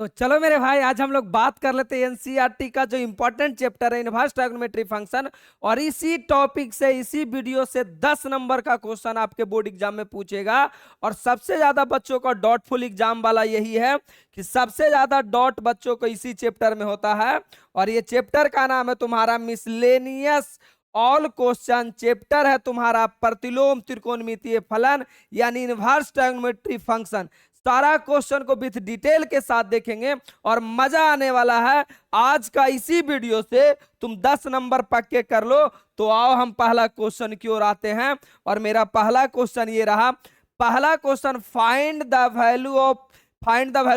तो चलो मेरे भाई, आज हम लोग बात कर लेते हैं एनसीईआरटी का जो इंपॉर्टेंट चैप्टर है इनवर्स ट्रायगोनोमेट्री फंक्शन। और इसी टॉपिक से, इसी वीडियो से 10 नंबर का क्वेश्चन आपके बोर्ड एग्जाम में पूछेगा। और सबसे ज्यादा बच्चों का डॉटफुल एग्जाम वाला यही है कि सबसे ज्यादा डॉट बच्चों को इसी चैप्टर में होता है। और ये चैप्टर का नाम है तुम्हारा मिसलेनियस ऑल क्वेश्चन। चैप्टर है तुम्हारा प्रतिलोम त्रिकोणमितीय फलन यानी इनवर्स ट्रायगोनोमेट्री फंक्शन। सारा क्वेश्चन को विथ डिटेल के साथ देखेंगे और मजा आने वाला है। आज का इसी वीडियो से तुम 10 नंबर पक्के कर लो। तो आओ हम पहला क्वेश्चन की ओर आते हैं। और मेरा पहला क्वेश्चन ये रहा। पहला क्वेश्चन फाइंड द वैल्यू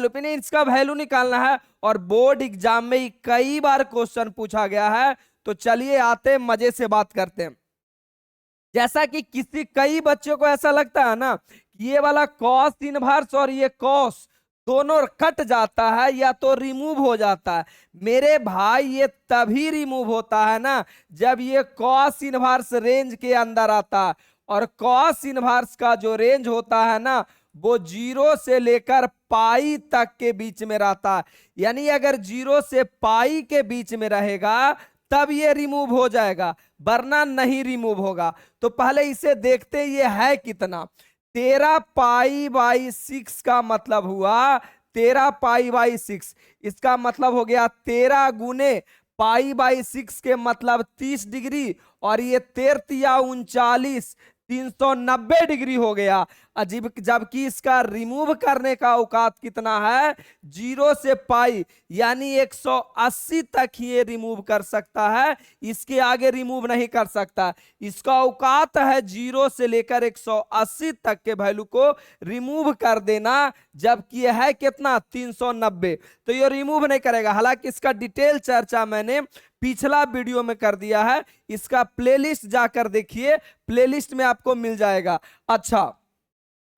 पे नहीं, इसका वैल्यू निकालना है। और बोर्ड एग्जाम में कई बार क्वेश्चन पूछा गया है। तो चलिए आते मजे से बात करते हैं। जैसा कि कई बच्चों को ऐसा लगता है ना, ये वाला कॉस इनवर्स और ये कॉस दोनों कट जाता है या तो रिमूव हो जाता है। मेरे भाई ये तभी रिमूव होता है ना जब ये कॉस इनवर्स रेंज के अंदर आता है। और कॉस इनवर्स का जो रेंज होता है ना, वो 0 से लेकर पाई तक के बीच में रहता है। यानी अगर 0 से पाई के बीच में रहेगा तब ये रिमूव हो जाएगा, वरना नहीं रिमूव होगा। तो पहले इसे देखते ये है कितना। 13 पाई बाई 6 का मतलब हुआ 13 पाई बाई 6। इसका मतलब हो गया 13 गुने पाई बाई 6 के मतलब 30 डिग्री। और ये 13 39 390 डिग्री हो गया। अजीब, जबकि इसका रिमूव करने का औकात कितना है, 0 से पाई यानी 180 तक ही ये रिमूव कर सकता है, इसके आगे रिमूव नहीं कर सकता। इसका औकात है 0 से लेकर 180 तक के वैल्यू को रिमूव कर देना, जबकि यह है कितना 390। तो ये रिमूव नहीं करेगा। हालांकि इसका डिटेल चर्चा मैंने पिछला वीडियो में कर दिया है, इसका प्लेलिस्ट जाकर देखिए, प्लेलिस्ट में आपको मिल जाएगा। अच्छा,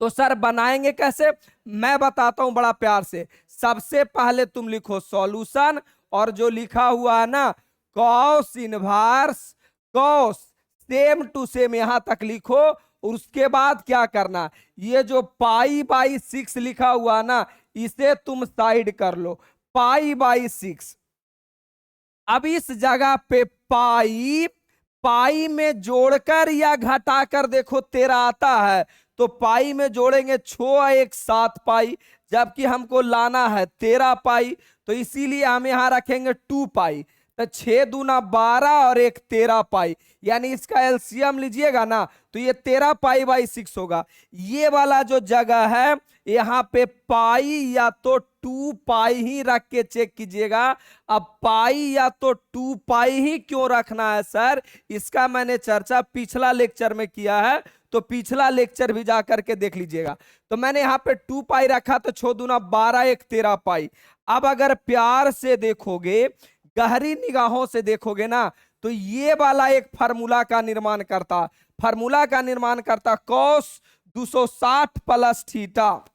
तो सर बनाएंगे कैसे, मैं बताता हूं बड़ा प्यार से। सबसे पहले तुम लिखो सॉल्यूशन, और जो लिखा हुआ है ना cos inverse cos, same to same यहां तक लिखो। और उसके बाद क्या करना, ये जो पाई बाई 6 लिखा हुआ ना, इसे तुम साइड कर लो। पाई बाई 6, अब इस जगह पे पाई पाई में जोड़कर या घटाकर देखो 13 आता है, तो पाई में जोड़ेंगे 6 1 7 पाई, जबकि हमको लाना है 13 पाई। तो इसीलिए हम यहां रखेंगे 2 पाई। तो 6 दूना 12 और 1 13 पाई, यानी इसका एलसीएम लीजिएगा ना तो ये 13 पाई बाई 6 होगा। ये वाला जो जगह है यहां पे पाई या तो 2 पाई ही रख के चेक कीजिएगा। अब पाई या तो 2 पाई ही क्यों रखना है सर, इसका मैंने चर्चा पिछला लेक्चर में किया है, तो पिछला लेक्चर भी जाकर के देख लीजिएगा। तो मैंने यहाँ पे 2 पाई रखा, तो 6 दूना 12 1 13 पाई। अब अगर प्यार से देखोगे, गहरी निगाहों से देखोगे ना, तो ये वाला एक फार्मूला का निर्माण करता cos 260 plus theta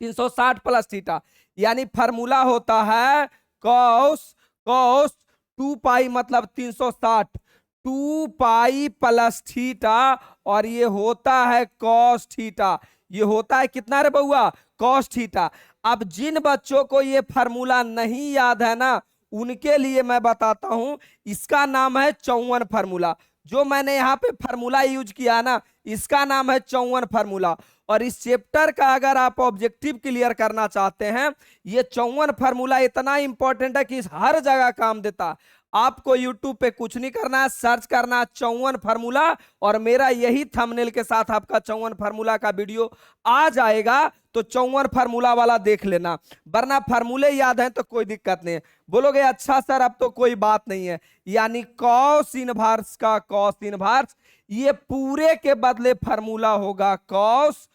360 plus theta, यानी फार्मूला होता है कॉस कॉस 2 पाई मतलब 360 2 पाई प्लस थीटा, और ये होता है कॉस थीटा। ये होता है कितना रे बउआ, कॉस थीटा। अब जिन बच्चों को ये फार्मूला नहीं याद है ना, उनके लिए मैं बताता हूं, इसका नाम है 54 फार्मूला। जो मैंने यहाँ पे फार्मूला यूज किया ना, इसका नाम है 54 फार्मूला। और इस चैप्टर का अगर आप ऑब्जेक्टिव क्लियर करना चाहते हैं, ये 54 फार्मूला इतना इंपॉर्टेंट है कि हर जगह काम देता। आपको यूट्यूब पे कुछ नहीं करना है, सर्च करना 54 फार्मूला, और मेरा यही थंबनेल के साथ आपका 54 फार्मूला का वीडियो आ जाएगा। तो 54 फार्मूला वाला देख लेना, वरना फार्मूले याद हैं तो कोई दिक्कत नहीं है। बोलोगे अच्छा सर अब तो कोई बात नहीं है, यानी कॉस इनवर्स का कॉस इनवर्स, ये पूरे के बदले फार्मूला होगा कॉस,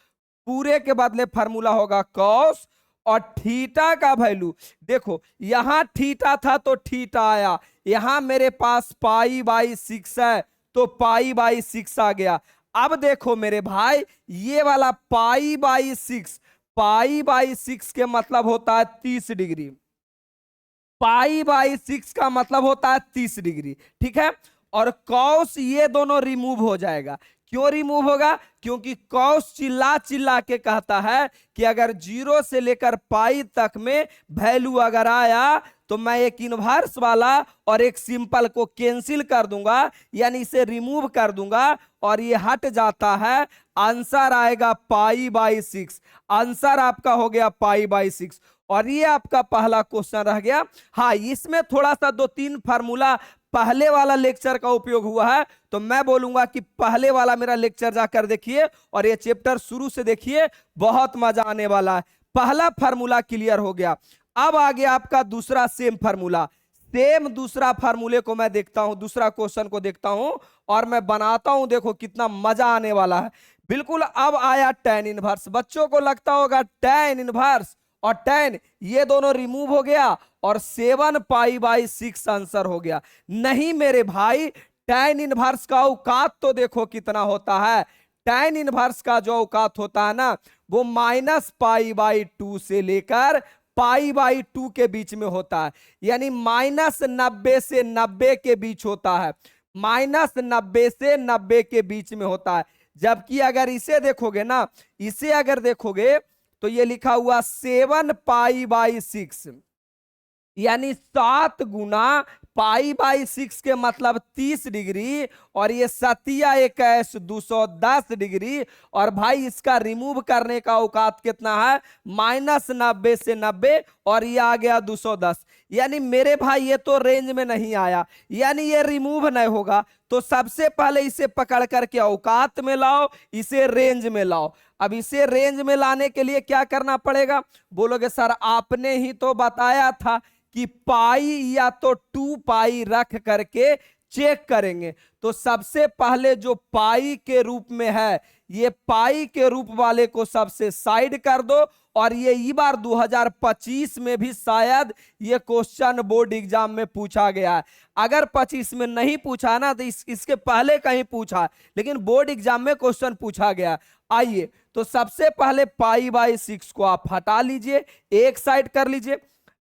पूरे के बदले फार्मूला होगा कॉस। और थीटा का वैल्यू देखो, यहां थीटा था तो थीटा आया, यहां मेरे पास पाई बाई 6 है तो पाई बाई 6 आ गया। अब देखो मेरे भाई, ये वाला पाई बाई 6 के मतलब होता है 30 डिग्री, पाई बाई 6 का मतलब होता है 30 डिग्री, ठीक है। और कॉस ये दोनों रिमूव हो जाएगा, क्यों रिमूव होगा? क्योंकि कॉस चिल्ला चिल्ला के कहता है कि अगर 0 से लेकर पाई तक में वैल्यू अगर आया तो मैं एक इनवर्स वाला और एक सिंपल को कैंसिल कर दूंगा, यानी इसे रिमूव कर दूंगा और ये हट जाता है। आंसर आएगा π/6। आंसर आपका हो गया π/6 और ये आपका पहला क्वेश्चन रह गया। हाँ, इसमें थोड़ा सा 2-3 फार्मूला पहले वाला लेक्चर का उपयोग हुआ है, तो मैं बोलूंगा कि पहले वाला मेरा लेक्चर जाकर देखिए और ये चैप्टर शुरू से देखिए, बहुत मजा आने वाला है। पहला फार्मूला क्लियर हो गया। अब आ गया आपका दूसरा सेम फार्मूला। सेम दूसरा फार्मूले को मैं देखता हूं, दूसरा क्वेश्चन को देखता हूं और मैं बनाता हूं। देखो कितना मजा आने वाला है। बिल्कुल, अब आया tan इनवर्स। बच्चों को लगता होगा tan इनवर्स और tan ये दोनों रिमूव हो गया और 7π/6 आंसर हो गया। नहीं मेरे भाई, tan इनवर्स का औकात तो देखो कितना होता है। tan इनवर्स का जो औकात होता है ना, वो -π/2 से लेकर π/2 के बीच में होता है, यानी -90 से 90 के बीच होता है। -90 से 90 के बीच में होता है। जबकि अगर इसे देखोगे ना, इसे अगर देखोगे तो ये लिखा हुआ 7π/6, यानी 7 गुना π/6 के मतलब 30 डिग्री और ये 7 210 डिग्री। और भाई इसका रिमूव करने का औकात कितना है? -90 से 90 और ये आ गया 210। यानी मेरे भाई ये तो रेंज में नहीं आया, यानी ये रिमूव नहीं होगा। तो सबसे पहले इसे पकड़ करके औकात में लाओ, इसे रेंज में लाओ। अब इसे रेंज में लाने के लिए क्या करना पड़ेगा? बोलोगे सर आपने ही तो बताया था कि पाई या तो 2π रख करके चेक करेंगे। तो सबसे पहले जो पाई के रूप में है, ये पाई के रूप वाले को सबसे साइड कर दो। और ये ई बार 2025 में भी शायद ये क्वेश्चन बोर्ड एग्जाम में पूछा गया है। अगर 25 में नहीं पूछा ना, तो इसके पहले कहीं पूछा, लेकिन बोर्ड एग्जाम में क्वेश्चन पूछा गया। आइए, तो सबसे पहले π/6 को आप हटा लीजिए, एक साइड कर लीजिए।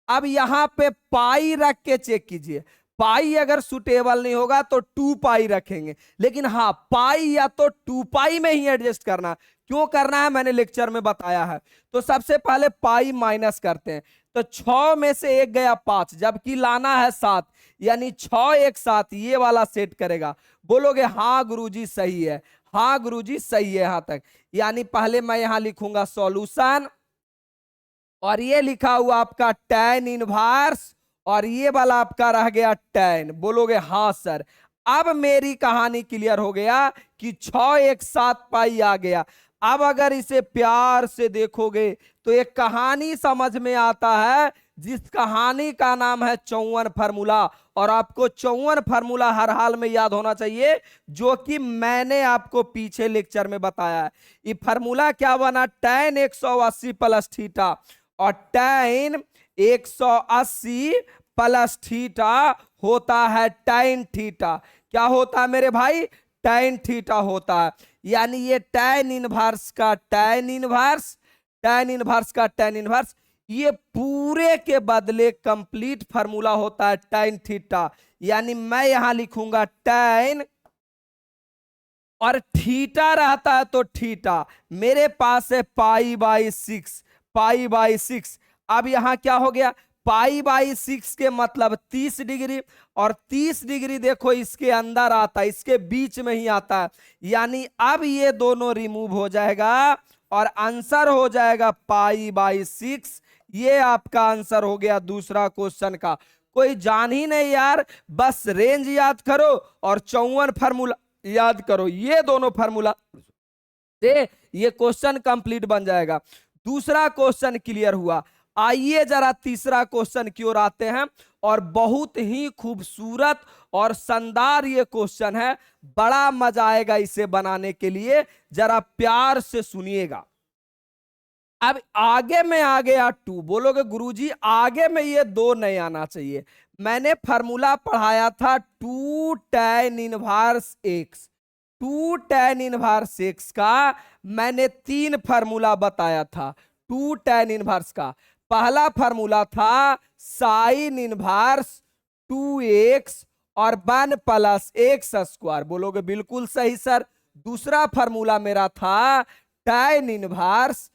अब यहां पे पाई रख के चेक कीजिए। पाई अगर सुटेबल नहीं होगा तो 2π रखेंगे, लेकिन हाँ पाई या तो 2π में ही एडजस्ट करना। क्यों करना है मैंने लेक्चर में बताया है। तो सबसे पहले पाई माइनस करते हैं, तो 6 में से 1 गया 5, जबकि लाना है 7, यानी 6 1 7 ये वाला सेट करेगा। बोलोगे हाँ गुरुजी सही है, हाँ गुरुजी सही है यहां तक। यानी पहले मैं यहां लिखूंगा सॉल्यूशन और ये लिखा हुआ आपका tan इनवर्स और ये वाला आपका रह गया tan। बोलोगे हाँ सर। अब मेरी कहानी क्लियर हो गया कि 6 1 7π आ गया। अब अगर इसे प्यार से देखोगे तो एक कहानी समझ में आता है, जिस कहानी का नाम है 54 फार्मूला। और आपको 54 फार्मूला हर हाल में याद होना चाहिए, जो कि मैंने आपको पीछे लेक्चर में बताया है। ये फार्मूला क्या बना? tan 180 प्लस थीटा और tan 180 प्लस थीटा होता है tan थीटा। क्या होता है मेरे भाई? tan थीटा होता है। यानी ये tan इनवर्स का tan इनवर्स, tan इनवर्स का tan इनवर्स, ये पूरे के बदले कंप्लीट फार्मूला होता है tan थीटा। यानी मैं यहां लिखूंगा tan और थीटा रहता है तो थीटा। मेरे पास है π/6, π/6। अब यहां क्या हो गया? π/6 के मतलब 30 डिग्री और 30 डिग्री देखो इसके अंदर आता है, इसके बीच में ही आता है। यानी अब ये दोनों रिमूव हो जाएगा और आंसर हो जाएगा π/6। ये आपका आंसर हो गया दूसरा क्वेश्चन का। कोई जान ही नहीं यार, बस रेंज याद करो और 54 फार्मूला याद करो, ये दोनों फार्मूला से ये क्वेश्चन कंप्लीट बन जाएगा। दूसरा क्वेश्चन क्लियर हुआ। आइए जरा तीसरा क्वेश्चन की ओर आते हैं और बहुत ही खूबसूरत और शानदार ये क्वेश्चन है। बड़ा मजा आएगा इसे बनाने के लिए, जरा प्यार से सुनिएगा। अब आगे में आ गया 2। बोलोगे गुरुजी आगे में ये 2 नहीं आना चाहिए। मैंने फार्मूला पढ़ाया था 2 tan inverse x। 2 tan inverse x का मैंने 3 फार्मूला बताया था। 2 tan इनवर्स का पहला फार्मूला था sin इनवर्स 2x और 1 प्लस x स्क्वायर। बोलोगे बिल्कुल सही सर। दूसरा फार्मूला मेरा था tan inverse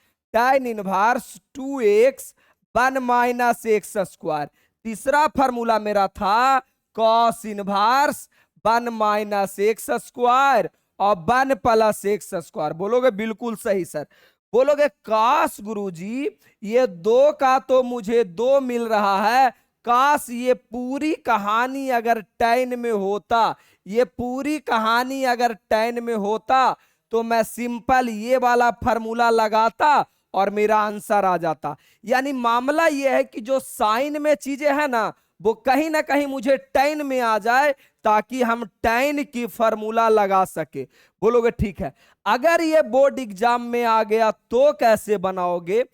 2x 1 minus x square. तीसरा फार्मूला मेरा था cos inverse 1 minus x square और 1 प्लस एक्स स्क्वायर। बोलोगे बिल्कुल सही सर। बोलोगे काश गुरुजी ये 2 का तो मुझे 2 मिल रहा है, काश ये पूरी कहानी अगर tan में होता, ये पूरी कहानी अगर tan में होता तो मैं सिंपल ये वाला फार्मूला लगाता और मेरा आंसर आ जाता। यानी मामला ये है कि जो साइन में चीजें हैं ना वो कहीं ना कहीं मुझे tan में आ जाए ताकि हम tan की फार्मूला लगा सके। बोलोगे ठीक है। अगर ये बोर्ड एग्जाम में आ गया तो कैसे बनाओगे,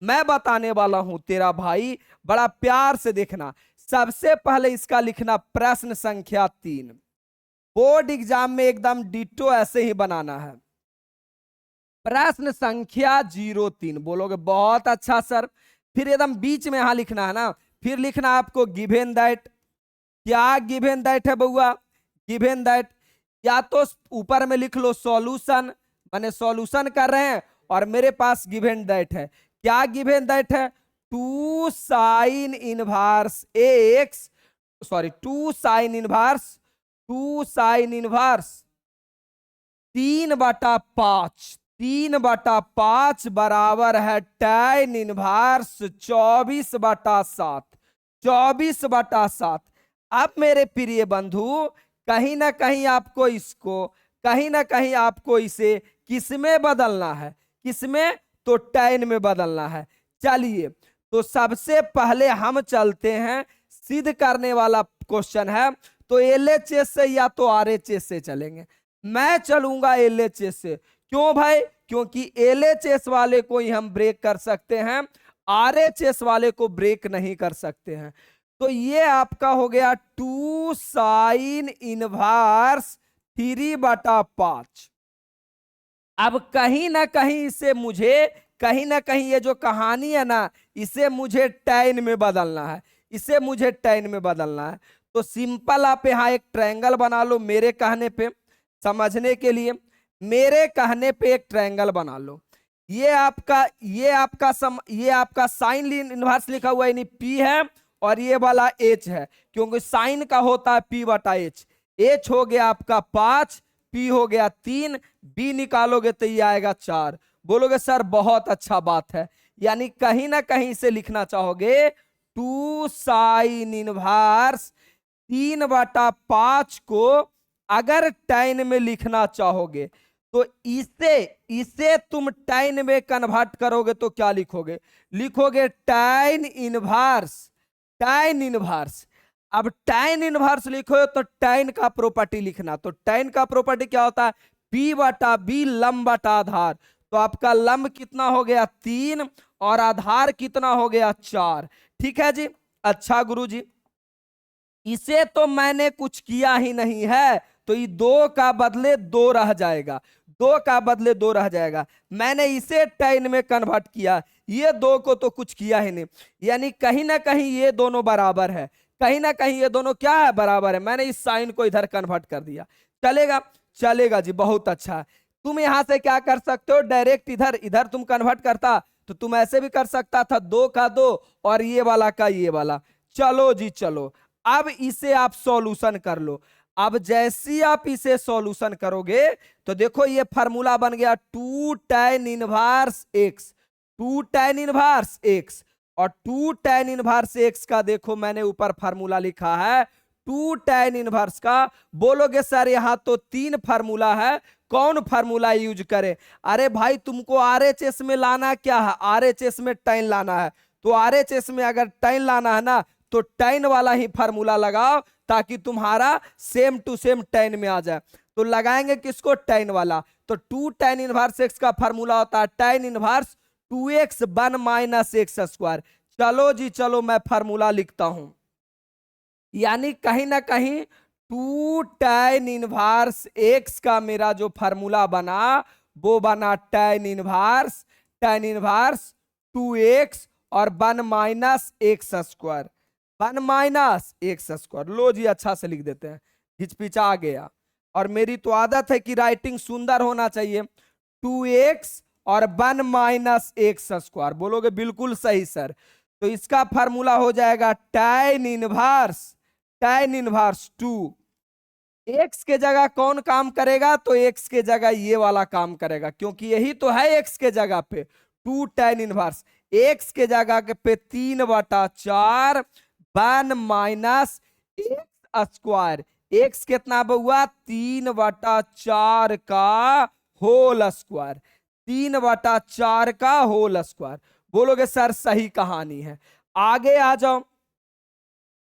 मैं बताने वाला हूं तेरा भाई, बड़ा प्यार से देखना। सबसे पहले इसका लिखना प्रश्न संख्या 3। बोर्ड एग्जाम में एकदम डिटो ऐसे ही बनाना है। प्रश्न संख्या 03। बोलोगे बहुत अच्छा सर। फिर एकदम बीच में यहां लिखना है ना, फिर लिखना आपको गिवन दैट। क्या गिवन दैट है बउआ? गिवन दैट या तो ऊपर में लिख लो सॉल्यूशन, माने सॉल्यूशन कर रहे हैं और मेरे पास गिवन दैट है। क्या गिवन दैट है? 2 sign inverse x, sorry 2 sine inverse 3/5, 3/5 बराबर है tan इनवर्स 24/7, 24/7। अब मेरे प्रिय बंधु कहीं ना कहीं आपको इसको, कहीं ना कहीं आपको इसे किसमें बदलना है? किसमें? तो tan में बदलना है। चलिए तो सबसे पहले हम चलते हैं, सिद्ध करने वाला क्वेश्चन है तो LHS से या तो RHS से चलेंगे। मैं चलूंगा LHS से। क्यों भाई? क्योंकि LHS वाले को ही हम ब्रेक कर सकते हैं, RHS वाले को ब्रेक नहीं कर सकते हैं। तो ये आपका हो गया 2 साइन इनवर्स 3/5। अब कहीं ना कहीं इसे मुझे, कहीं ना कहीं ये जो कहानी है ना इसे मुझे tan में बदलना है, इसे मुझे tan में बदलना है। तो सिंपल आप यहां एक ट्रायंगल बना लो मेरे कहने पे, समझने के लिए मेरे कहने पे एक ट्रायंगल बना लो। ये आपका साइन इनवर्स लिखा हुआ यानी P है और ये वाला H है, क्योंकि साइन का होता है P/H। H हो गया आपका 5, P हो गया 3, B निकालोगे तो ये आएगा 4। बोलोगे सर बहुत अच्छा बात है, यानी कहीं ना कहीं से लिखना चाहोगे 2 साइन इनवर्स 3/5 को अगर tan में लिखना चाहोगे तो इसे तुम tan में कन्वर्ट करोगे तो क्या लिखोगे? लिखोगे tan इनवर्स, tan इनवर्स। अब tan इनवर्स लिखो तो tan का प्रॉपर्टी लिखना। तो tan का प्रॉपर्टी क्या होता है? P/B लंब बटा आधार। तो आपका लंब कितना हो गया? 3 और आधार कितना हो गया? 4। ठीक है जी। अच्छा गुरुजी इसे तो मैंने कुछ किया ही नहीं है, तो ये 2 का बदले 2 रह जाएगा, 2 का बदले 2 रह जाएगा। मैंने इसे tan में कन्वर्ट किया, ये 2 को तो कुछ किया ही नहीं। यानी कहीं ना कहीं ये दोनों बराबर है, कहीं ना कहीं ये दोनों क्या है? बराबर है। मैंने इस साइन को इधर कन्वर्ट कर दिया। चलेगा? चलेगा जी, बहुत अच्छा। तुम यहां से क्या कर सकते हो? डायरेक्ट इधर इधर तुम कन्वर्ट करता तो तुम ऐसे भी कर सकता था, 2 का 2 और ये वाला का ये वाला। चलो जी चलो, अब इसे आप सॉल्यूशन कर लो। अब जैसी आप इसे सॉल्यूशन करोगे तो देखो ये फार्मूला बन गया 2 tan inverse x, 2 tan inverse x और 2 tan इनवर्स x का देखो मैंने ऊपर फार्मूला लिखा है 2 tan इनवर्स का। बोलोगे सर यहां तो 3 फार्मूला है, कौन फार्मूला यूज करे? अरे भाई तुमको RHS में लाना क्या है? RHS में tan लाना है। तो RHS में अगर tan लाना है ना तो tan वाला ही फार्मूला लगाओ ताकि तुम्हारा सेम टू सेम tan में आ जाए। तो लगाएंगे किसको? tan वाला। तो 2 tan इनवर्स x का फार्मूला होता है tan inverse 2x 1 minus x square. चलो जी चलो मैं फार्मूला लिखता हूं। यानी कहीं ना कहीं 2 tan इनवर्स x का मेरा जो फार्मूला बना वो बना tan इनवर्स 2x और 1 minus x square, 1 minus x square. लो जी अच्छा से लिख देते हैं, हिचपिचा गया। और मेरी तो आदत है कि राइटिंग सुंदर होना चाहिए। 2x और 1 माइनस एक्स स्क्वायर। बोलोगे बिल्कुल सही सर। तो इसका फार्मूला हो जाएगा tan इनवर्स 2। एक्स के जगह कौन काम करेगा? तो एक्स के जगह ये वाला काम करेगा, क्योंकि यही तो है एक्स के जगह पे 2 tan इनवर्स। एक्स के जगह के पे 3/4 1 माइनस एक्स स्क्वायर। एक्स कितना हुआ? 3/4 का होल स्क्वायर। 3/4 का होल स्क्वायर। बोलोगे सर सही कहानी है। आगे आ जाओ।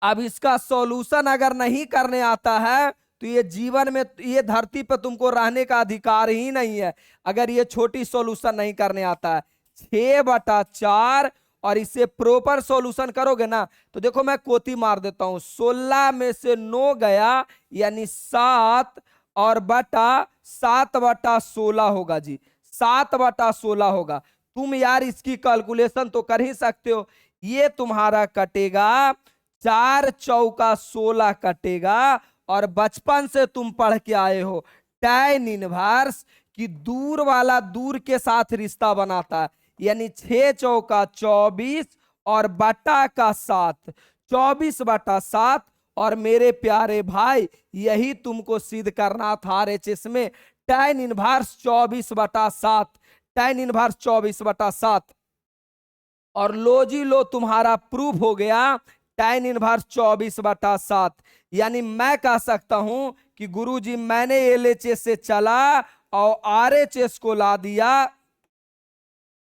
अब इसका सॉल्यूशन अगर नहीं करने आता है तो ये जीवन में, ये धरती पर तुमको रहने का अधिकार ही नहीं है, अगर ये छोटी सॉल्यूशन नहीं करने आता है। 6/4 और इसे प्रॉपर सॉल्यूशन करोगे ना तो देखो मैं कोती मार देता हूं। 16 में से 9 गया यानी 7 और बटा 7/16 होगा जी। 7/16 होगा। तुम यार इसकी कैलकुलेशन तो कर ही सकते हो। ये तुम्हारा कटेगा 4 चौका 16 कटेगा। और बचपन से तुम पढ़ के आए हो tan इनवर्स कि दूर वाला दूर के साथ रिश्ता बनाता है, यानी 6 चौका 24 और बटा का 7, 24/7। और मेरे प्यारे भाई यही तुमको सिद्ध करना था आरएचएस में। tan inverse 24/7, tan inverse 24/7। और लो जी लो, तुम्हारा प्रूफ हो गया tan इनवर्स 24/7। यानी मैं कह सकता हूं कि गुरुजी मैंने एलएचएस से चला और आरएचएस को ला दिया,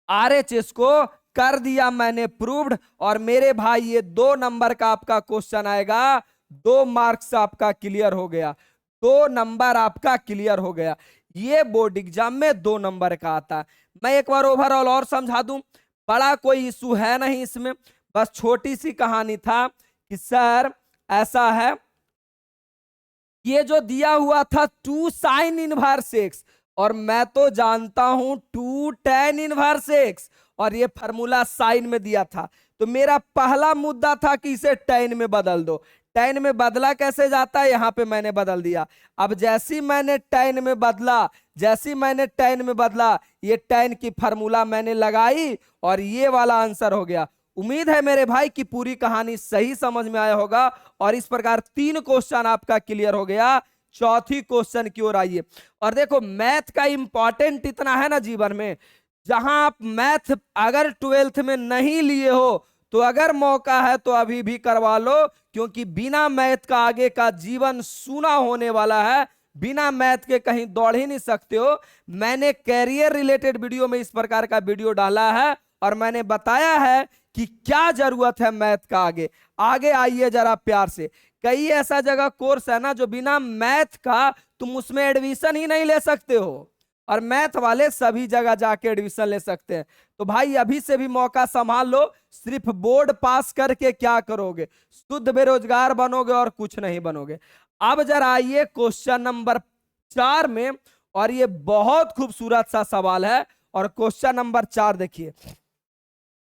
आरएचएस को कर दिया मैंने प्रूव्ड। और मेरे भाई ये 2 नंबर का आपका क्वेश्चन आएगा। 2 मार्क्स आपका क्लियर हो गया। 2 नंबर आपका क्लियर हो गया। ये बोर्ड एग्जाम में 2 नंबर का आता है। मैं एक बार ओवरऑल और समझा दूं, बड़ा कोई इशू है नहीं इसमें, बस छोटी सी कहानी था कि सर ऐसा है, ये जो दिया हुआ था 2 sin इनवर्स एक्स, और मैं तो जानता हूं 2 tan इनवर्स एक्स, और ये फार्मूला साइन में दिया था। तो मेरा पहला मुद्दा था कि इसे tan में बदल दो। tan में बदला कैसे जाता है? यहां पे मैंने बदल दिया। अब जैसी मैंने tan में बदला, जैसी मैंने tan में बदला, ये tan की फार्मूला मैंने लगाई और ये वाला आंसर हो गया। उम्मीद है मेरे भाई कि पूरी कहानी सही समझ में आया होगा। और इस प्रकार 3 क्वेश्चन आपका क्लियर हो गया। चौथी क्वेश्चन की ओर आइए। और देखो मैथ का इंपॉर्टेंट इतना है ना जीवन में, जहां आप मैथ अगर 12th में नहीं लिए हो तो अगर मौका है तो अभी भी करवा लो, क्योंकि बिना मैथ का आगे का जीवन सूना होने वाला है। बिना मैथ के कहीं दौड़ ही नहीं सकते हो। मैंने कैरियर रिलेटेड वीडियो में इस प्रकार का वीडियो डाला है और मैंने बताया है कि क्या जरूरत है मैथ का आगे। आगे आइए जरा प्यार से। कई ऐसा जगह कोर्स है ना जो बिना मैथ का तुम उसमें एडमिशन ही नहीं ले सकते हो, और मैथ वाले सभी जगह जाके एडमिशन ले सकते हैं। तो भाई अभी से भी मौका संभाल लो। सिर्फ बोर्ड पास करके क्या करोगे? शुद्ध बेरोजगार बनोगे और कुछ नहीं बनोगे। अब जरा आइए क्वेश्चन नंबर 4 में, और ये बहुत खूबसूरत सा सवाल है। और क्वेश्चन नंबर 4 देखिए,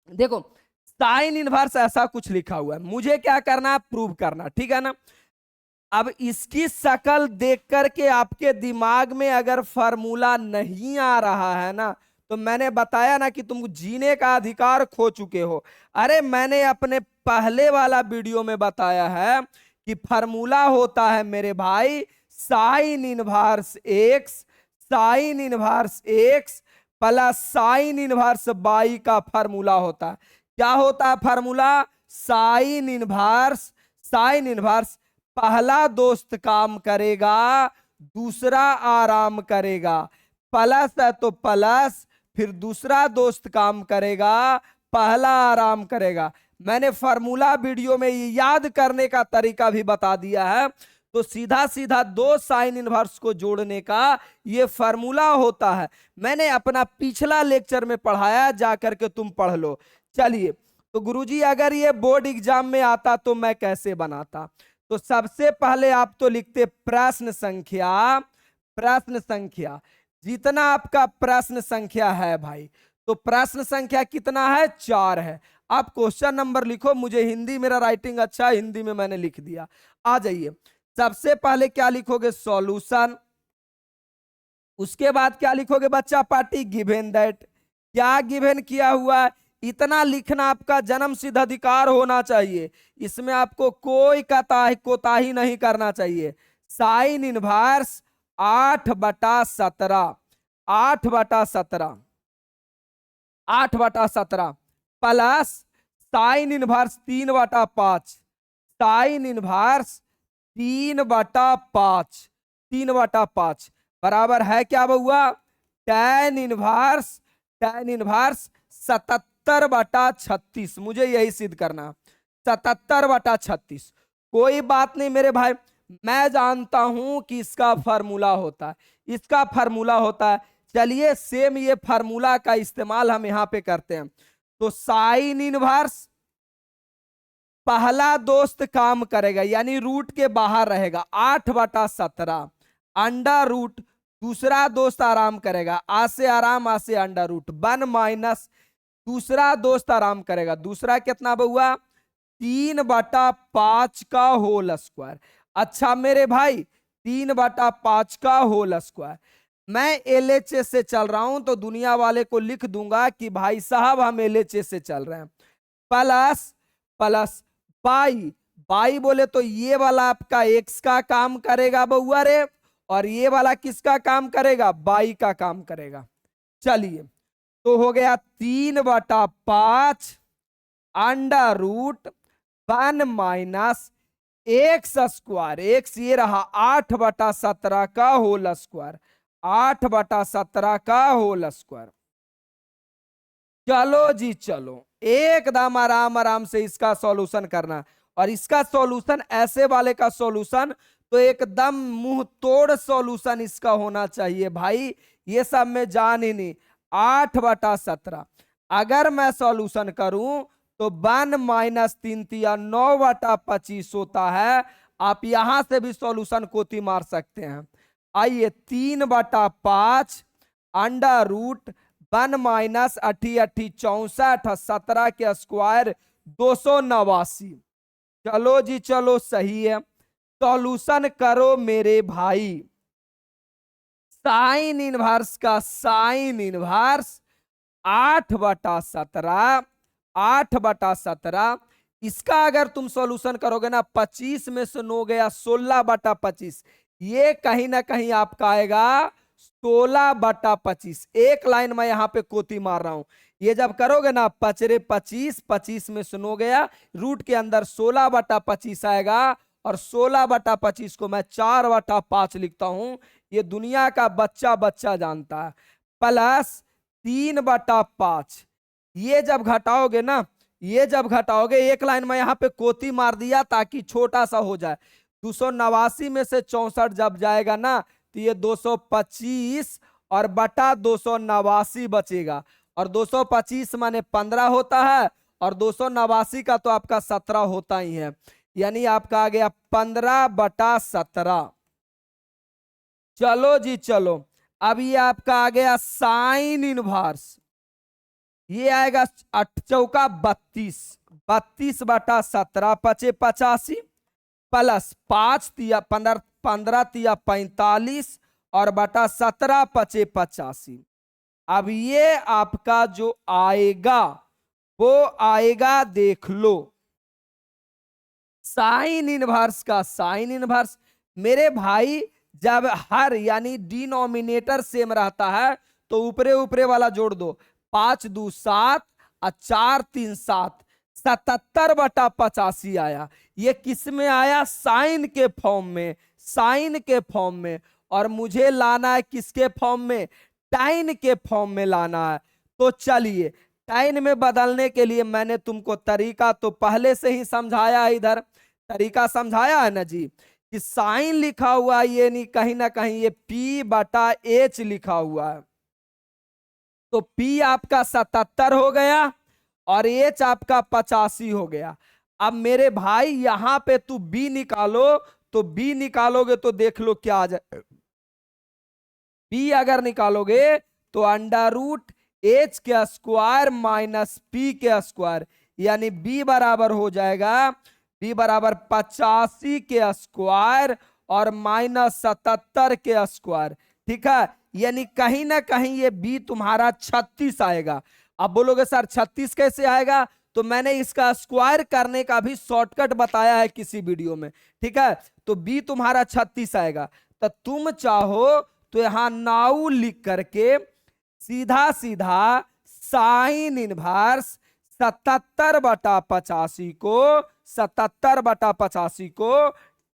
देखो साइन इनवर्स ऐसा कुछ लिखा हुआ है, मुझे क्या करना है? प्रूव करना, ठीक है ना। अब इसकी शक्ल देख करके आपके दिमाग में अगर फार्मूला नहीं आ रहा है ना, तो मैंने बताया ना कि तुम जीने का अधिकार खो चुके हो। अरे मैंने अपने पहले वाला वीडियो में बताया है कि फार्मूला होता है मेरे भाई sign inverse x, sign inverse x plus sine inverse by का फार्मूला होता है। क्या होता है formula? Sine inverse, sine inverse पहला दोस्त काम करेगा, दूसरा आराम करेगा। प्लस है तो प्लस, फिर दूसरा दोस्त काम करेगा, पहला आराम करेगा। मैंने फार्मूला वीडियो में ये याद करने का तरीका भी बता दिया है। तो सीधा सीधा 2 साइन इनवर्स को जोड़ने का ये फार्मूला होता है। मैंने अपना पिछला लेक्चर में पढ़ाया, जाकर के तुम पढ़ लो। चलिए, तो गुरुजी अगर ये बोर्ड एग्जाम में आता तो मैं कैसे बनाता? तो सबसे पहले आप तो लिखते प्रश्न संख्या, प्रश्न संख्या। जितना आपका प्रश्न संख्या है भाई, तो प्रश्न संख्या कितना है? 4 है। आप क्वेश्चन नंबर लिखो। मुझे हिंदी, मेरा राइटिंग अच्छा है, हिंदी में मैंने लिख दिया। आ जाइए, सबसे पहले क्या लिखोगे, सॉल्यूशन। उसके बाद क्या लिखोगे बच्चा, पार्टी, गिवन दैट। क्या गिवन किया हुआ है, इतना लिखना आपका जन्म सिद्ध अधिकार होना चाहिए, इसमें आपको कोई कोताही नहीं करना चाहिए। Sine inverse 8/17, 8/17, 8/17 plus sine inverse 3/5, sine inverse 3/5, 3/5 बराबर है क्या बउआ, tan इनवर्स, tan इनवर्स 77/36। मुझे यही सिद्ध करना, 77/36। कोई बात नहीं मेरे भाई, मैं जानता हूं कि इसका फार्मूला होता है, इसका फार्मूला होता है। चलिए सेम ये फार्मूला का इस्तेमाल हम यहां पे करते हैं। तो साइन इनवर्स, पहला दोस्त काम करेगा यानी रूट के बाहर रहेगा 8/17, अंडर रूट, दूसरा दोस्त आराम करेगा, आ से आराम, आ से अंडर रूट 1 माइनस, दूसरा दोस्त आराम करेगा, दूसरा कितना बउआ, 3/5 का होल स्क्वायर। अच्छा मेरे भाई 3/5 का होल स्क्वायर, मैं LHS से चल रहा हूं तो दुनिया वाले को लिख दूंगा कि भाई साहब हम LHS से चल रहे हैं, प्लस प्लस बाई, बाई बोले तो ये वाला आपका x का काम करेगा बउआ रे, और ये वाला किसका काम करेगा, बाई का काम करेगा। चलिए तो हो गया 3/5 under root 1 minus x square, x ये रहा 8/17 का होल स्क्वायर, 8/17 का होल स्क्वायर। चलो जी चलो, एकदम आराम आराम से इसका सॉल्यूशन करना, और इसका सॉल्यूशन ऐसे वाले का सॉल्यूशन तो एकदम मुंह तोड़ सॉल्यूशन इसका होना चाहिए भाई, ये सब में जान ही नहीं। 8/17 अगर मैं सॉल्यूशन करूं तो 1 माइनस 3 9/25 होता है। आप यहां से भी सॉल्यूशन कोती मार सकते हैं। आइए 3/5 अंडर रूट 1 माइनस 8 8 64, 17 के स्क्वायर 289। चलो जी चलो सही है, सॉल्यूशन करो मेरे भाई। साइन इनवर्स का साइन इनवर्स 8/17, 8/17, इसका अगर तुम सॉल्यूशन करोगे ना, 25 में से 9 गया 16/25, ये कहीं ना कहीं आपका आएगा 16/25। एक लाइन में यहां पे कोती मार रहा हूं, ये जब करोगे ना पचरे 25, 25 में से 9 गया, रूट के अंदर 16/25 आएगा, और 16/25 को मैं 4/5 लिखता हूं, ये दुनिया का बच्चा बच्चा जानता है। प्लस 3/5, ये जब घटाओगे ना, ये जब घटाओगे, एक लाइन में यहां पे कोती मार दिया ताकि छोटा सा हो जाए। 289 में से 64 जब जाएगा ना तो ये 225 और बटा 289 बचेगा, और 225 माने 15 होता है, और 289 का तो आपका 17 होता ही है, यानी आपका आ गया 15/17। चलो जी चलो, अब ये आपका आ गया साइन इनवर्स, ये आएगा 8 चौका 32, 32/17 पचे 85, प्लस 5 तिया 15, 15 तिया 45, और बटा 17 पचे 85। अब ये आपका जो आएगा वो आएगा, देख लो, साइन इनवर्स का साइन इनवर्स। मेरे भाई जब हर यानी डिनोमिनेटर सेम रहता है तो ऊपरे ऊपरे वाला जोड़ दो, 5 2 7 और 4 3 7, 77/85 आया। ये किस में आया, साइन के फॉर्म में, साइन के फॉर्म में, और मुझे लाना है किसके फॉर्म में, टाइन के फॉर्म में लाना है। तो चलिए टाइन में बदलने के लिए मैंने तुमको तरीका तो पहले से ही समझाया है, इधर तरीका समझाया है ना जी, कि साइन लिखा हुआ है, ये नहीं कहीं ना कहीं ये P/H लिखा हुआ है, तो P आपका 77 हो गया और H आपका 85 हो गया। अब मेरे भाई यहां पे तू B निकालो, तो B निकालोगे तो देख लो क्या आ जाए, B अगर निकालोगे तो अंडर रूट H के स्क्वायर माइनस P के स्क्वायर, यानी B बराबर हो जाएगा, b बराबर 85 के स्क्वायर और माइनस 77 के स्क्वायर। ठीक है, यानी कहीं ना कहीं ये b तुम्हारा 36 आएगा। अब बोलोगे सर 36 कैसे आएगा, तो मैंने इसका स्क्वायर करने का भी शॉर्टकट बताया है किसी वीडियो में। ठीक है, तो b तुम्हारा 36 आएगा। तो तुम चाहो तो यहां नाउ लिख करके सीधा सीधा साइन इनवर्स 77/85 को 77/85 को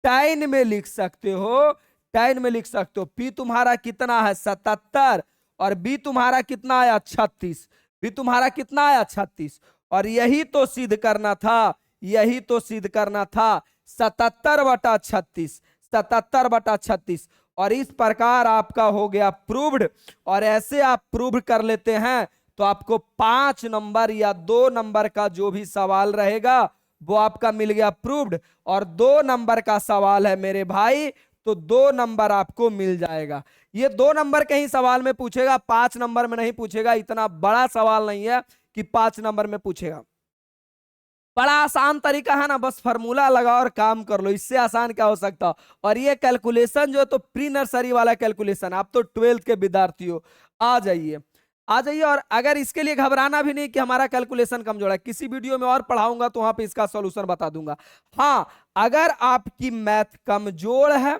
tan में लिख सकते हो। tan में लिख सकते हो। p तुम्हारा कितना है 77 और b तुम्हारा कितना आया 36। b तुम्हारा कितना आया 36। और यही तो सिद्ध करना था, यही तो सिद्ध करना था 77/36, 77/36। और इस प्रकार आपका हो गया प्रूव्ड। और ऐसे आप प्रूव कर लेते हैं तो आपको 5 नंबर या 2 नंबर का जो भी सवाल रहेगा वो आपका मिल गया प्रूव्ड। और 2 नंबर का सवाल है मेरे भाई, तो 2 नंबर आपको मिल जाएगा। ये 2 नंबर के ही सवाल में पूछेगा, 5 नंबर में नहीं पूछेगा। इतना बड़ा सवाल नहीं है कि 5 नंबर में पूछेगा। बड़ा आसान तरीका है ना, बस फार्मूला लगाओ और काम कर लो, इससे आसान क्या हो सकता। और ये कैलकुलेशन जो तो प्री नर्सरी वाला कैलकुलेशन, आप तो 12th के विद्यार्थी हो, आ जाइए आ जाइए। और अगर इसके लिए घबराना भी नहीं कि हमारा कैलकुलेशन कमजोर है, किसी वीडियो में और पढ़ाऊंगा तो वहां पे इसका सॉल्यूशन बता दूंगा। हाँ, अगर आपकी मैथ कमजोर है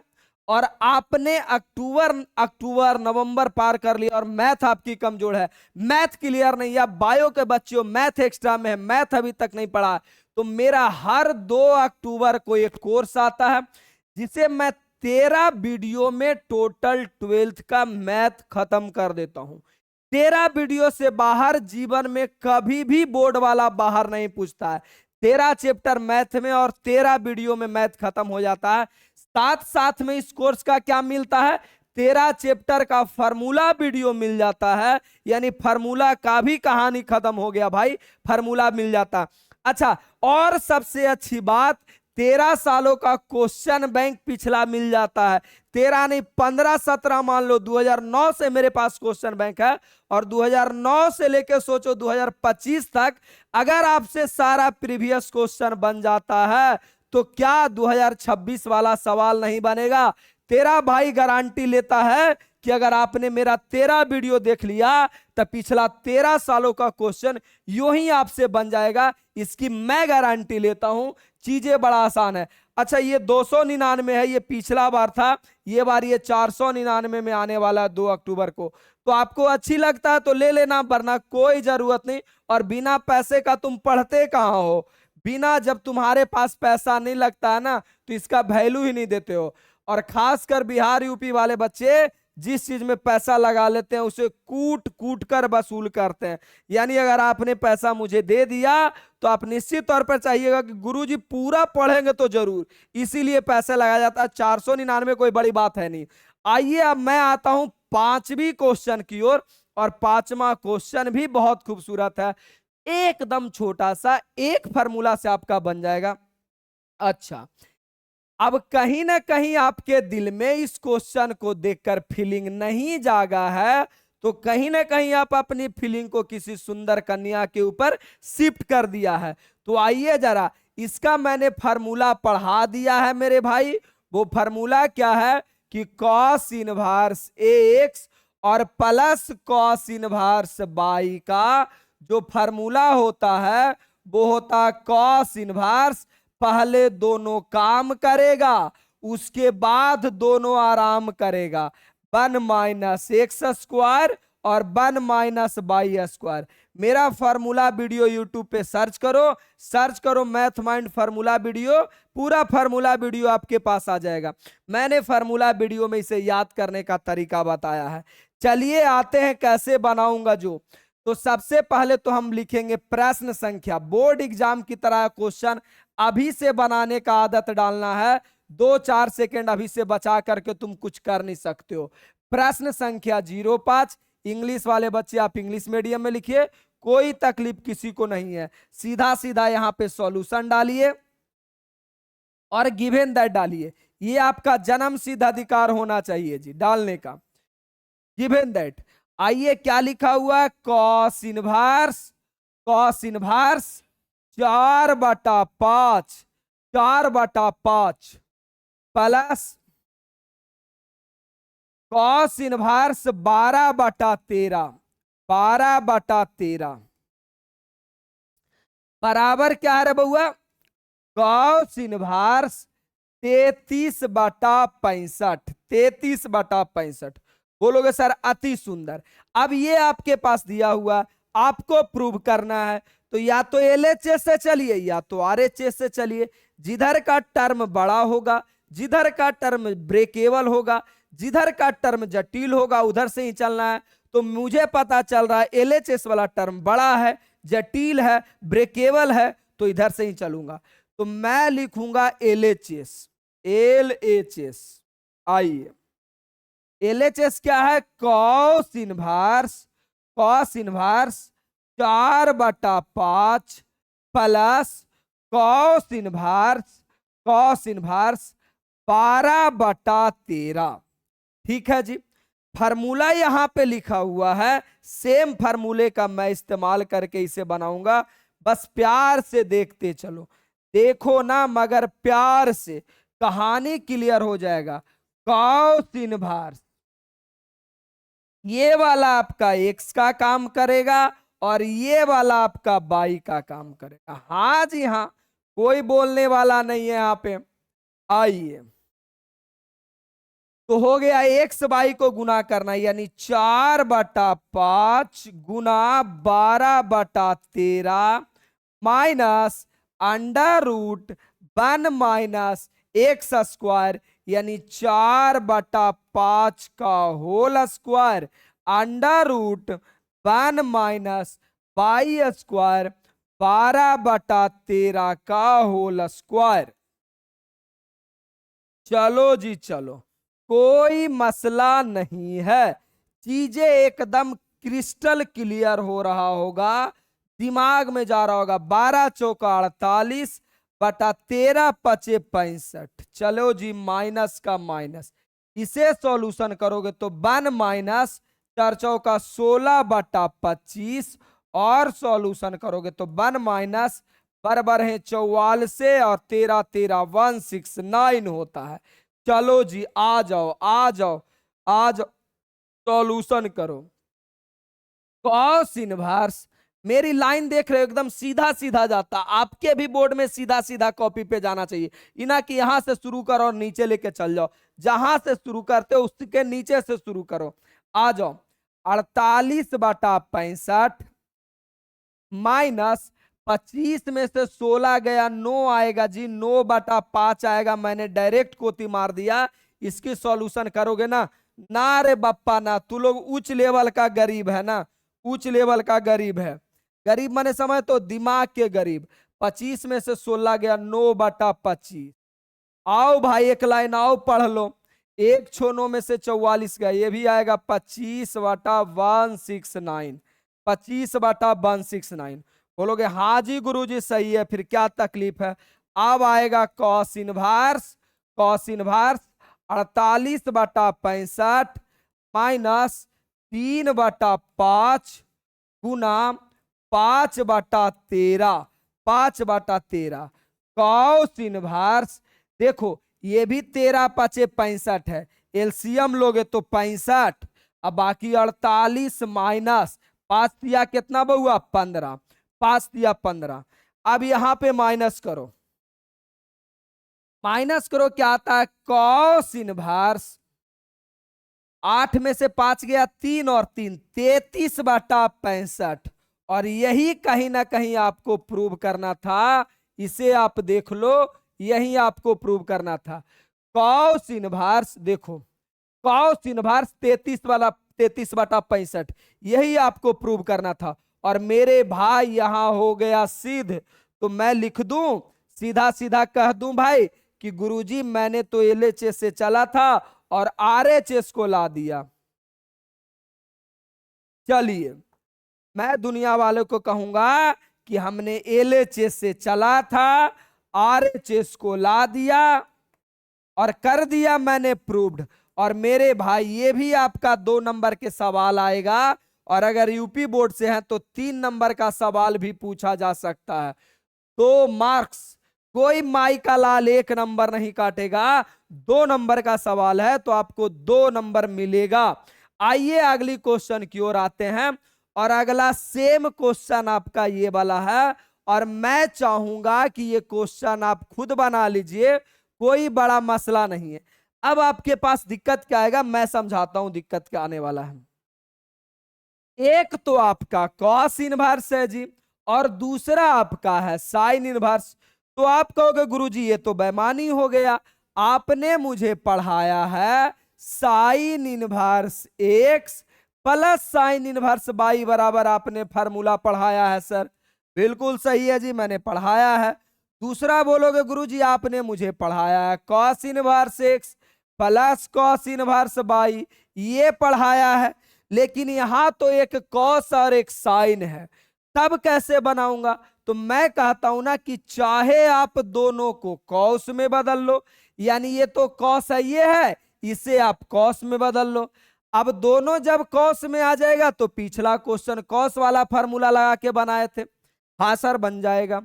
और आपने अक्टूबर नवंबर पार कर लिया और मैथ आपकी कमजोर है, मैथ क्लियर नहीं है, बायो के बच्चे हो, मैथ एक्स्ट्रा में है, मैथ अभी तक नहीं पढ़ा, तो मेरा हर 2 अक्टूबर को एक कोर्स आता है जिसे मैं 13 वीडियो में टोटल 12th का मैथ खत्म कर देता हूं। 13 वीडियो से बाहर जीवन में कभी भी बोर्ड वाला बाहर नहीं पूछता है। 13 चैप्टर मैथ में और 13 वीडियो में मैथ खत्म हो जाता है। साथ साथ में इस कोर्स का क्या मिलता है, 13 चैप्टर का फार्मूला वीडियो मिल जाता है। यानी फार्मूला का भी कहानी खत्म हो गया भाई, फार्मूला मिल जाता। अच्छा, और सबसे अच्छी बात, 13 सालों का क्वेश्चन बैंक पिछला मिल जाता है। 13 नहीं, 15-17 मान लो, 2009 से मेरे पास क्वेश्चन बैंक है और 2009 से लेकर सोचो 2025 तक अगर आपसे सारा प्रीवियस क्वेश्चन बन जाता है तो क्या 2026 वाला सवाल नहीं बनेगा। तेरा भाई गारंटी लेता है कि अगर आपने मेरा 13 वीडियो देख लिया तो पिछला 13 सालों का क्वेश्चन यूं ही आपसे बन जाएगा, इसकी मैं गारंटी लेता हूं। चीजें बड़ा आसान है। अच्छा, ये 299 है, ये पिछला बार था, ये बार ये 499 में आने वाला है 2 अक्टूबर को। तो आपको अच्छी लगता है तो ले लेना, वरना कोई जरूरत नहीं। और बिना पैसे का तुम पढ़ते कहां हो, बिना, जब तुम्हारे पास पैसा नहीं लगता है ना तो इसका वैल्यू ही नहीं देते हो। और खासकर बिहार यूपी वाले बच्चे जिस चीज में पैसा लगा लेते हैं उसे कूट कूट कर वसूल करते हैं। यानी अगर आपने पैसा मुझे दे दिया तो आप निश्चित तौर पर चाहिएगा कि गुरुजी पूरा पढ़ेंगे तो जरूर, इसीलिए पैसा लगाया जाता है। 499 कोई बड़ी बात है नहीं। आइए अब मैं आता हूं 5वीं क्वेश्चन की ओर। और 5वां क्वेश्चन भी बहुत खूबसूरत है, एकदम छोटा सा, एक फार्मूला से आपका बन जाएगा। अच्छा, अब कहीं ना कहीं आपके दिल में इस क्वेश्चन को देखकर फीलिंग नहीं जागा है, तो कहीं ना कहीं आप अपनी फीलिंग को किसी सुंदर कन्या के ऊपर शिफ्ट कर दिया है। तो आइए जरा, इसका मैंने फार्मूला पढ़ा दिया है मेरे भाई। वो फार्मूला क्या है कि कॉस इनवर्स एक्स और प्लस कॉस इनवर्स बाई का जो फार्मूला होता है वो होता है कॉस इनवर्स पहले दोनों काम करेगा, उसके बाद दोनों आराम करेगा। 1 माइनस एक्स स्क्वायर और 1 माइनस बाई स्क्वायर। मेरा फार्मूला वीडियो यूट्यूब पे सर्च करो मैथ माइंड फार्मूला वीडियो, पूरा फार्मूला वीडियो आपके पास आ जाएगा। मैंने फार्मूला वीडियो में इसे याद करने का तरीका बताया है। चलिए आते हैं कैसे बनाऊंगा जो। तो सबसे पहले तो हम लिखेंगे प्रश्न संख्या। बोर्ड एग्जाम की तरह क्वेश्चन अभी से बनाने का आदत डालना है। 2-4 सेकेंड अभी से बचा करके तुम कुछ कर नहीं सकते हो। प्रश्न संख्या 05, इंग्लिश वाले बच्चे आप इंग्लिश मीडियम में लिखिए, कोई तकलीफ किसी को नहीं है। सीधा सीधा यहां पे सॉल्यूशन डालिए और गिवन दैट डालिए। ये आपका जन्म सिद्ध अधिकार होना चाहिए जी डालने का, गिवन दैट। आइए क्या लिखा हुआ है, cos inverse 4/5 4/5 plus cos inverse 12/13 12/13 बराबर क्या है रे बउआ? Cos inverse 33/65 33/65। बोलोगे सर अति सुंदर। अब ये आपके पास दिया हुआ, आपको प्रूव करना है, तो या तो एलएचएस से चलिए या तो आरएचएस से चलिए। जिधर का टर्म बड़ा होगा, जिधर का टर्म ब्रेकेबल होगा, जिधर का टर्म जटिल होगा, उधर से ही चलना है। तो मुझे पता चल रहा है एलएचएस वाला टर्म बड़ा है, जटिल है, ब्रेकेबल है, तो इधर से ही चलूंगा। तो मैं लिखूंगा एलएचएस। एलएचएस आइए, एलएचएस क्या है? Cos inverse 4/5 plus cos inverse 12/13। ठीक है जी। फार्मूला यहां पे लिखा हुआ है, सेम फार्मूले का मैं इस्तेमाल करके इसे बनाऊंगा। बस प्यार से देखते चलो, देखो ना, मगर प्यार से कहानी क्लियर हो जाएगा। कॉस इनवर्स ये वाला आपका एक्स का काम करेगा और ये वाला आपका बाई का काम करेगा। हाँ जी हाँ, कोई बोलने वाला नहीं है यहां पे। आइए, तो हो गया एक्स बाई को गुना करना, यानी 4/5 गुना 12/13 माइनस √1 माइनस एक्स स्क्वायर, यानी 4/5 का whole square √1 minus y square 12/13 का होल स्क्वायर। चलो जी चलो, कोई मसला नहीं है, चीजें एकदम क्रिस्टल क्लियर हो रहा होगा, दिमाग में जा रहा होगा। 12 चौका 48 बटा 13 पचे 65। चलो जी, माइनस का माइनस, इसे सॉल्यूशन करोगे तो 1 माइनस 4 चौका 16/25 और सॉल्यूशन करोगे तो 1 माइनस बराबर है 44 और 13 13 169 होता है। चलो जी, आ जाओ आ जाओ आ जाओ, सॉल्यूशन करो। कॉस इनवर्स, मेरी लाइन देख रहे हो, एकदम सीधा सीधा जाता। आपके भी बोर्ड में सीधा सीधा कॉपी पे जाना चाहिए, इना कि यहां से शुरू करो और नीचे लेके चल जाओ। जहां से शुरू करते हो उसके नीचे से शुरू करो। आ जाओ, 48/65 माइनस 25 में से 16 गया, 9 आएगा जी, 9/5 आएगा। मैंने डायरेक्ट कोती मार दिया। इसकी सॉल्यूशन करोगे ना, ना रे बप्पा ना, तू लोग उच्च लेवल का गरीब है ना, उच्च लेवल का गरीब है। गरीब माने समझ तो दिमाग के गरीब। 25 में से 16 गया, 9/25। आओ भाई एक लाइन आओ पढ़ लो। एक छोनो में से 44 गया, ये भी आएगा 25/169। 25/169। बोलोगे हाँ जी गुरुजी सही है, फिर क्या तकलीफ है। अब आएगा कॉस इनवर्स 48/65 माइनस 3/5 गुना 5/13 5/13 कॉस इनवर्स। देखो ये भी 13 5 65 है, एलसीएम लोगे तो 65, अब बाकी 48 माइनस 5 दिया कितना बहुआ 15, 5 दिया 15। अब यहां पे माइनस करो, माइनस करो क्या आता है? कॉस इनवर्स 8 में से 5 गया 3 और 3 33/65। और यही कहीं ना कहीं आपको प्रूव करना था, इसे आप देख लो, यही आपको प्रूव करना था। कॉस इनवर्स देखो, कॉस इनवर्स 33/65 यही आपको प्रूव करना था। और मेरे भाई यहां हो गया सिद्ध। तो मैं लिख दूं, सीधा सीधा कह दूं भाई कि गुरुजी मैंने तो एलएचएस से चला था और आरएचएस को ला दिया। चलिए, मैं दुनिया वालों को कहूंगा कि हमने एलएचएस से चला था, आरएचएस को ला दिया और कर दिया मैंने प्रूव्ड। और मेरे भाई ये भी आपका 2 नंबर के सवाल आएगा, और अगर यूपी बोर्ड से है तो 3 नंबर का सवाल भी पूछा जा सकता है। 2 मार्क्स कोई माई का लाल 1 नंबर नहीं काटेगा। 2 नंबर का सवाल है तो आपको 2 नंबर मिलेगा। आइए अगली क्वेश्चन की ओर आते हैं, और अगला सेम क्वेश्चन आपका ये वाला है, और मैं चाहूंगा कि ये क्वेश्चन आप खुद बना लीजिए, कोई बड़ा मसला नहीं है। अब आपके पास दिक्कत क्या आएगा, मैं समझाता हूं दिक्कत क्या आने वाला है। एक तो आपका कॉस इनवर्स है जी, और दूसरा आपका है साइन इनवर्स। तो आप कहोगे गुरुजी ये तो बेईमानी हो गया, आपने मुझे पढ़ाया है sine inverse x plus sine inverse y बराबर, आपने फार्मूला पढ़ाया है सर। बिल्कुल सही है जी, मैंने पढ़ाया है। दूसरा बोलोगे गुरुजी आपने मुझे पढ़ाया है cos inverse x plus cos inverse y, ये पढ़ाया है। लेकिन यहां तो एक कॉस और एक साइन है, तब कैसे बनाऊंगा? तो मैं कहता हूं ना कि चाहे आप दोनों को कॉस में बदल लो, यानी ये तो कॉस है, ये है, इसे आप कॉस में बदल लो। अब दोनों जब कॉस में आ जाएगा तो पिछला क्वेश्चन कॉस वाला फार्मूला लगा के बनाए थे, हाँ सर बन जाएगा।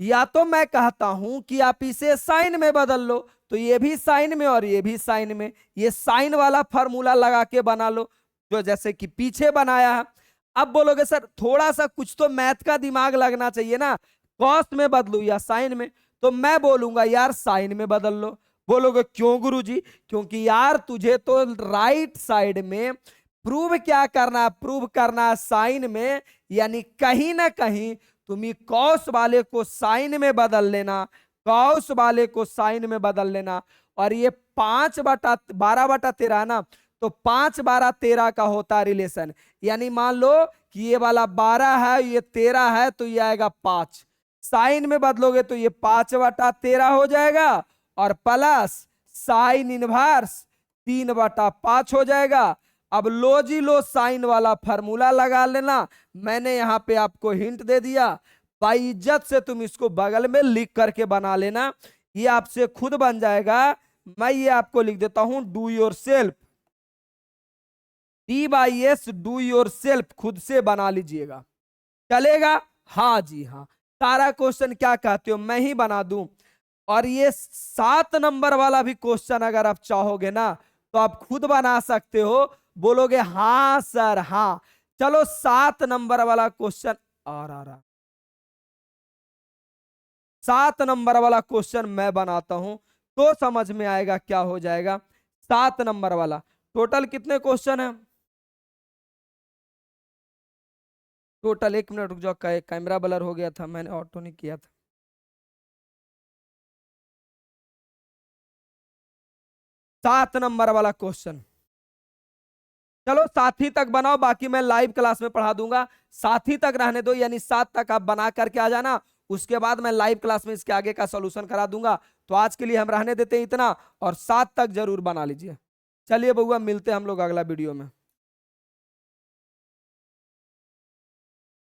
या तो मैं कहता हूं कि आप इसे साइन में बदल लो, तो ये भी साइन में और ये भी साइन में, ये साइन वाला फार्मूला लगा के बना लो, जो जैसे कि पीछे बनाया है। अब बोलोगे सर थोड़ा सा कुछ तो मैथ का दिमाग लगना चाहिए ना, कॉस में बदलू या साइन में? तो मैं बोलूंगा यार साइन में बदल लो। बोलोगे क्यों गुरुजी? क्योंकि यार तुझे तो राइट साइड में प्रूव क्या करना है, प्रूव करना है साइन में, यानी कहीं ना कहीं तुम कॉस वाले को साइन में बदल लेना, कॉस वाले को साइन में बदल लेना। और ये 5/12/13 ना, तो 5/12/13 का होता है रिलेशन। यानी मान लो कि ये वाला 12 है, ये 13 है, तो ये आएगा 5। साइन में बदलोगे तो ये 5/13 हो जाएगा, और प्लस साइन इनवर्स 3/5 हो जाएगा। अब लो जी लो साइन वाला फार्मूला लगा लेना, मैंने यहां पे आपको हिंट दे दिया, भाई इज्जत से तुम इसको बगल में लिख करके बना लेना, ये आपसे खुद बन जाएगा। मैं ये आपको लिख देता हूं, do your self, D/S do your self, खुद से बना लीजिएगा, चलेगा? हाँ जी हाँ। सारा क्वेश्चन क्या कहते हो मैं ही बना दूं? और ये 7 नंबर वाला भी क्वेश्चन अगर आप चाहोगे ना तो आप खुद बना सकते हो। बोलोगे हाँ सर हाँ, चलो 7 नंबर वाला क्वेश्चन और आ रहा, 7 नंबर वाला क्वेश्चन मैं बनाता हूं तो समझ में आएगा क्या हो जाएगा। 7 नंबर वाला टोटल कितने क्वेश्चन है? टोटल 1 मिनट रुक जाओ, कैमरा ब्लर हो गया था, मैंने ऑटो नहीं किया था। 7 नंबर वाला क्वेश्चन, चलो साथी तक बनाओ, बाकी मैं लाइव क्लास में पढ़ा दूंगा। साथी तक रहने दो, यानी 7 तक आप बना करके आ जाना, उसके बाद मैं लाइव क्लास में इसके आगे का सॉल्यूशन करा दूंगा। तो आज के लिए हम रहने देते हैं इतना, और 7 तक जरूर बना लीजिए। चलिए बउआ, मिलते हैं हम लोग अगला वीडियो में।